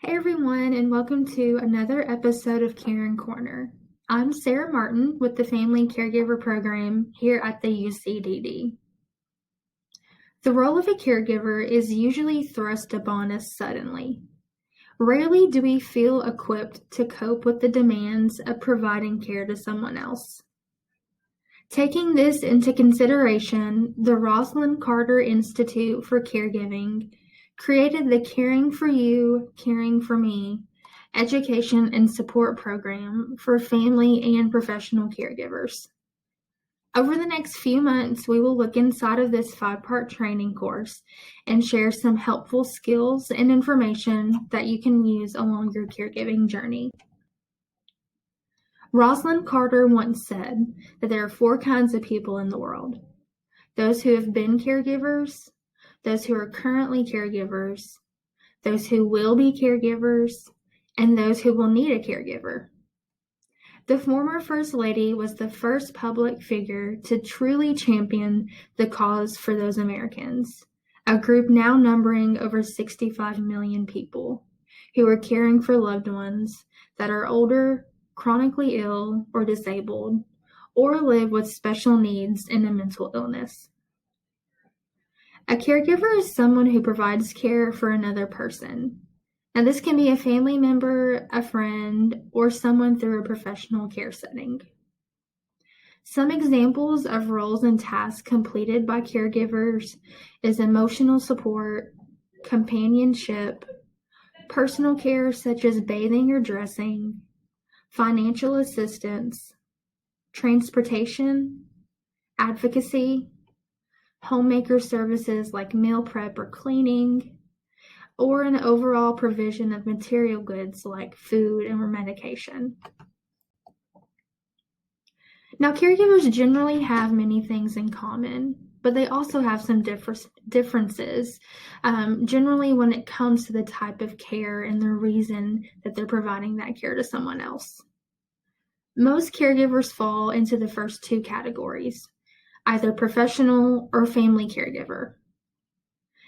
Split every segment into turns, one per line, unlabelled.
Hey everyone, and welcome to another episode of Caring Corner. I'm Sarah Martin with the Family Caregiver Program here at the UCDD. The role of a caregiver is usually thrust upon us suddenly. Rarely do we feel equipped to cope with the demands of providing care to someone else. Taking this into consideration, the Rosalind Carter Institute for Caregiving created the Caring for You, Caring for Me education and support program for family and professional caregivers. Over the next few months, we will look inside of this 5-part training course and share some helpful skills and information that you can use along your caregiving journey. Rosalind Carter once said that there are 4 kinds of people in the world: those who have been caregivers, those who are currently caregivers, those who will be caregivers, and those who will need a caregiver. The former First Lady was the first public figure to truly champion the cause for those Americans, a group now numbering over 65 million people who are caring for loved ones that are older, chronically ill, or disabled, or live with special needs and a mental illness. A caregiver is someone who provides care for another person. Now, this can be a family member, a friend, or someone through a professional care setting. Some examples of roles and tasks completed by caregivers is emotional support, companionship, personal care such as bathing or dressing, financial assistance, transportation, advocacy, homemaker services like meal prep or cleaning, or an overall provision of material goods like food and medication. Now, caregivers generally have many things in common, but they also have some differences, generally when it comes to the type of care and the reason that they're providing that care to someone else. Most caregivers fall into the first 2 categories, either professional or family caregiver.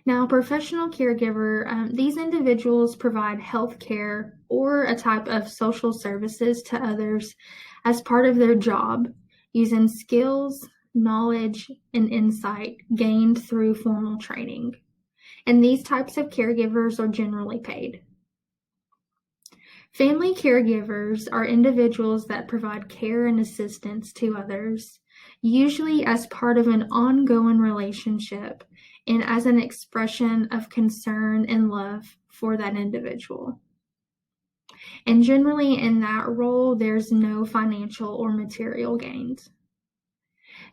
Now, professional caregiver, these individuals provide health care or a type of social services to others as part of their job, using skills, knowledge, and insight gained through formal training. And these types of caregivers are generally paid. Family caregivers are individuals that provide care and assistance to others, usually as part of an ongoing relationship and as an expression of concern and love for that individual. And generally in that role, there's no financial or material gains.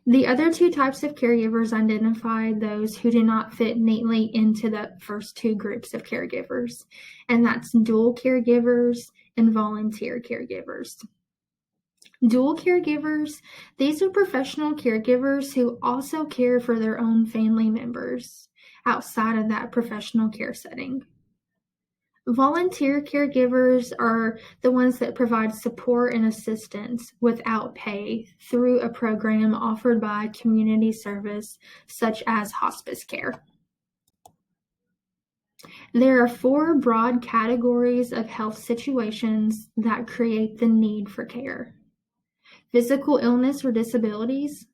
The other 2 types of caregivers identify those who do not fit neatly into the first 2 groups of caregivers, and that's dual caregivers and volunteer caregivers. Dual caregivers, these are professional caregivers who also care for their own family members outside of that professional care setting. Volunteer caregivers are the ones that provide support and assistance without pay through a program offered by community service such as hospice care. There are 4 broad categories of health situations that create the need for care: physical illness or disabilities,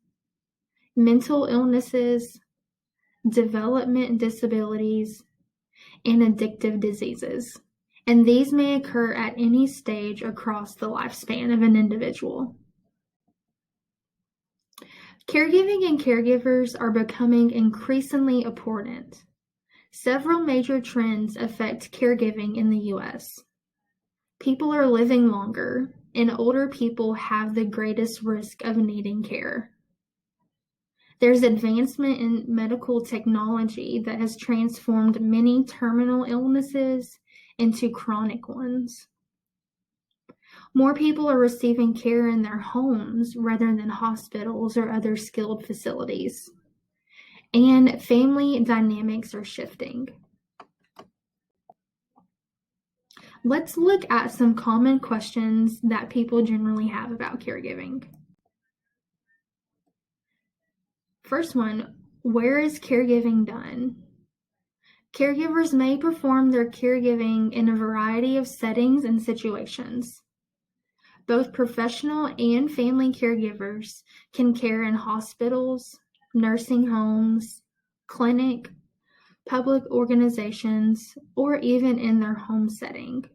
mental illnesses, development disabilities, and addictive diseases. And these may occur at any stage across the lifespan of an individual. Caregiving and caregivers are becoming increasingly important. Several major trends affect caregiving in the U.S. People are living longer, and older people have the greatest risk of needing care. There's advancement in medical technology that has transformed many terminal illnesses into chronic ones. More people are receiving care in their homes rather than hospitals or other skilled facilities. And family dynamics are shifting. Let's look at some common questions that people generally have about caregiving. First one, where is caregiving done? Caregivers may perform their caregiving in a variety of settings and situations. Both professional and family caregivers can care in hospitals, nursing homes, clinic, public organizations, or even in their home setting.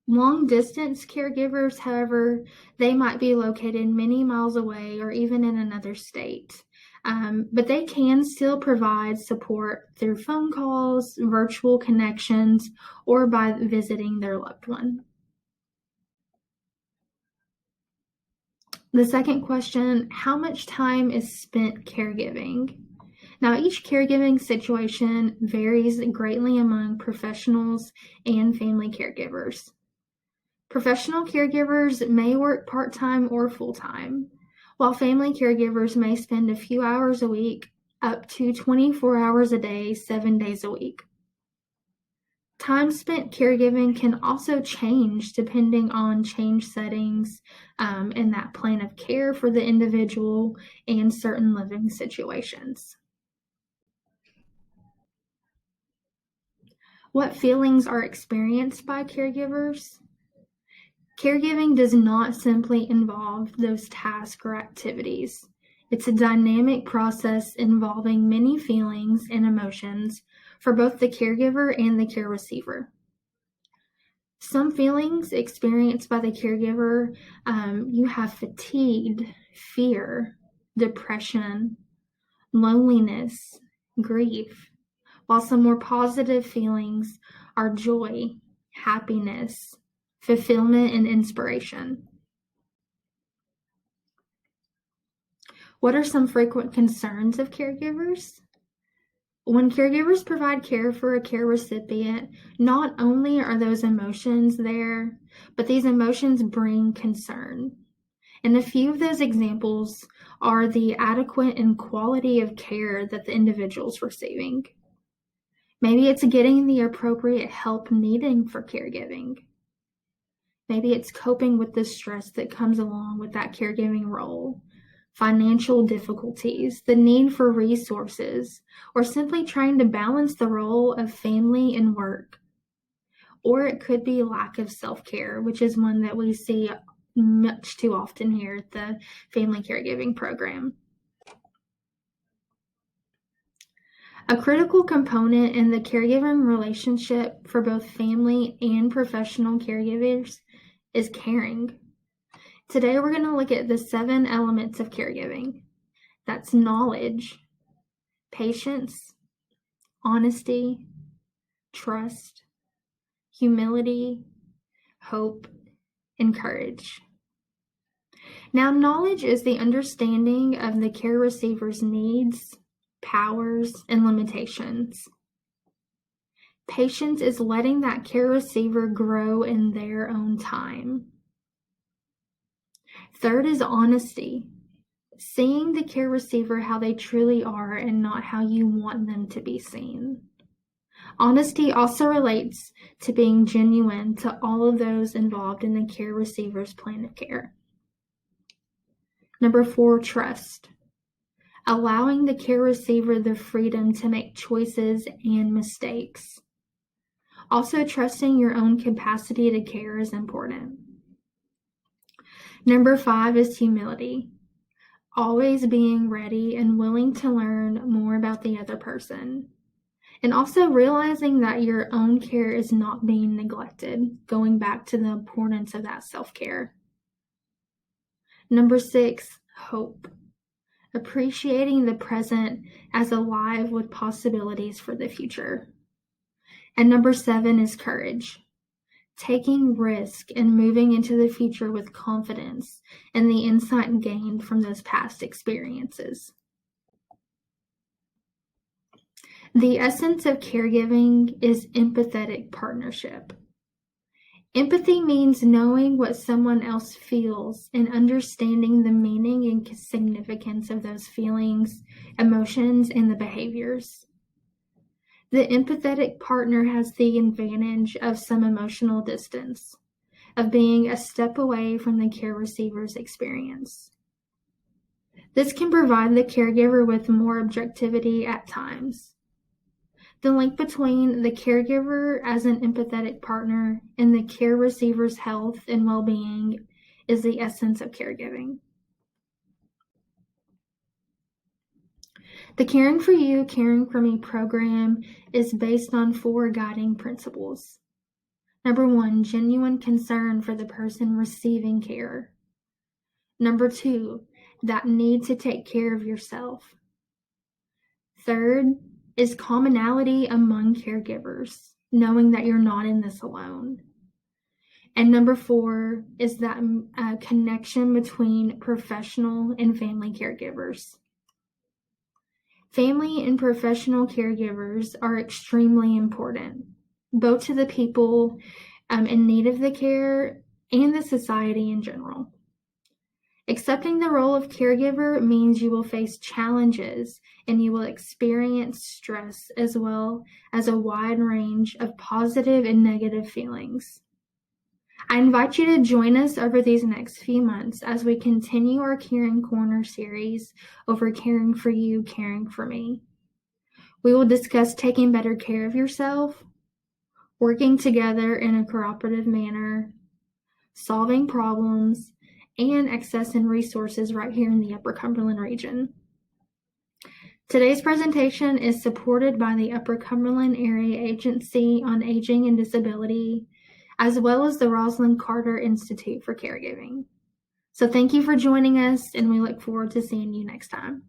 Long-distance caregivers, however, they might be located many miles away or even in another state. But they can still provide support through phone calls, virtual connections, or by visiting their loved one. The second question, how much time is spent caregiving? Now, each caregiving situation varies greatly among professionals and family caregivers. Professional caregivers may work part-time or full-time, while family caregivers may spend a few hours a week, up to 24 hours a day, 7 days a week. Time spent caregiving can also change depending on change settings in that plan of care for the individual and certain living situations. What feelings are experienced by caregivers? Caregiving does not simply involve those tasks or activities. It's a dynamic process involving many feelings and emotions for both the caregiver and the care receiver. Some feelings experienced by the caregiver, you have fatigue, fear, depression, loneliness, grief, while some more positive feelings are joy, happiness, fulfillment, and inspiration. What are some frequent concerns of caregivers? When caregivers provide care for a care recipient, not only are those emotions there, but these emotions bring concern. And a few of those examples are the adequate and quality of care that the individual's receiving. Maybe it's getting the appropriate help needed for caregiving. Maybe it's coping with the stress that comes along with that caregiving role, financial difficulties, the need for resources, or simply trying to balance the role of family and work. Or it could be lack of self-care, which is one that we see much too often here at the family caregiving program. A critical component in the caregiving relationship for both family and professional caregivers is caring. Today, we're going to look at the 7 elements of caregiving. That's knowledge, patience, honesty, trust, humility, hope, and courage. Now, knowledge is the understanding of the care receiver's needs, powers, and limitations. Patience is letting that care receiver grow in their own time. Third is honesty, seeing the care receiver how they truly are and not how you want them to be seen. Honesty also relates to being genuine to all of those involved in the care receiver's plan of care. Number 4, trust. Allowing the care receiver the freedom to make choices and mistakes. Also, trusting your own capacity to care is important. Number 5 is humility. Always being ready and willing to learn more about the other person. And also realizing that your own care is not being neglected, going back to the importance of that self-care. Number 6, hope. Appreciating the present as alive with possibilities for the future. And number 7 is courage. Taking risk and moving into the future with confidence and the insight gained from those past experiences. The essence of caregiving is empathetic partnership. Empathy means knowing what someone else feels and understanding the meaning and significance of those feelings, emotions, and the behaviors. The empathetic partner has the advantage of some emotional distance, of being a step away from the care receiver's experience. This can provide the caregiver with more objectivity at times. The link between the caregiver as an empathetic partner and the care receiver's health and well-being is the essence of caregiving. The Caring for You, Caring for Me program is based on 4 guiding principles. Number 1, genuine concern for the person receiving care. Number 2, that need to take care of yourself. Third is commonality among caregivers, knowing that you're not in this alone. And number 4 is that connection between professional and family caregivers. Family and professional caregivers are extremely important, both to the people in need of the care and the society in general. Accepting the role of caregiver means you will face challenges and you will experience stress as well as a wide range of positive and negative feelings. I invite you to join us over these next few months as we continue our Caring Corner series over Caring for You, Caring for Me. We will discuss taking better care of yourself, working together in a cooperative manner, solving problems, and accessing resources right here in the Upper Cumberland region. Today's presentation is supported by the Upper Cumberland Area Agency on Aging and Disability, as well as the Rosalind Carter Institute for Caregiving. So thank you for joining us, and we look forward to seeing you next time.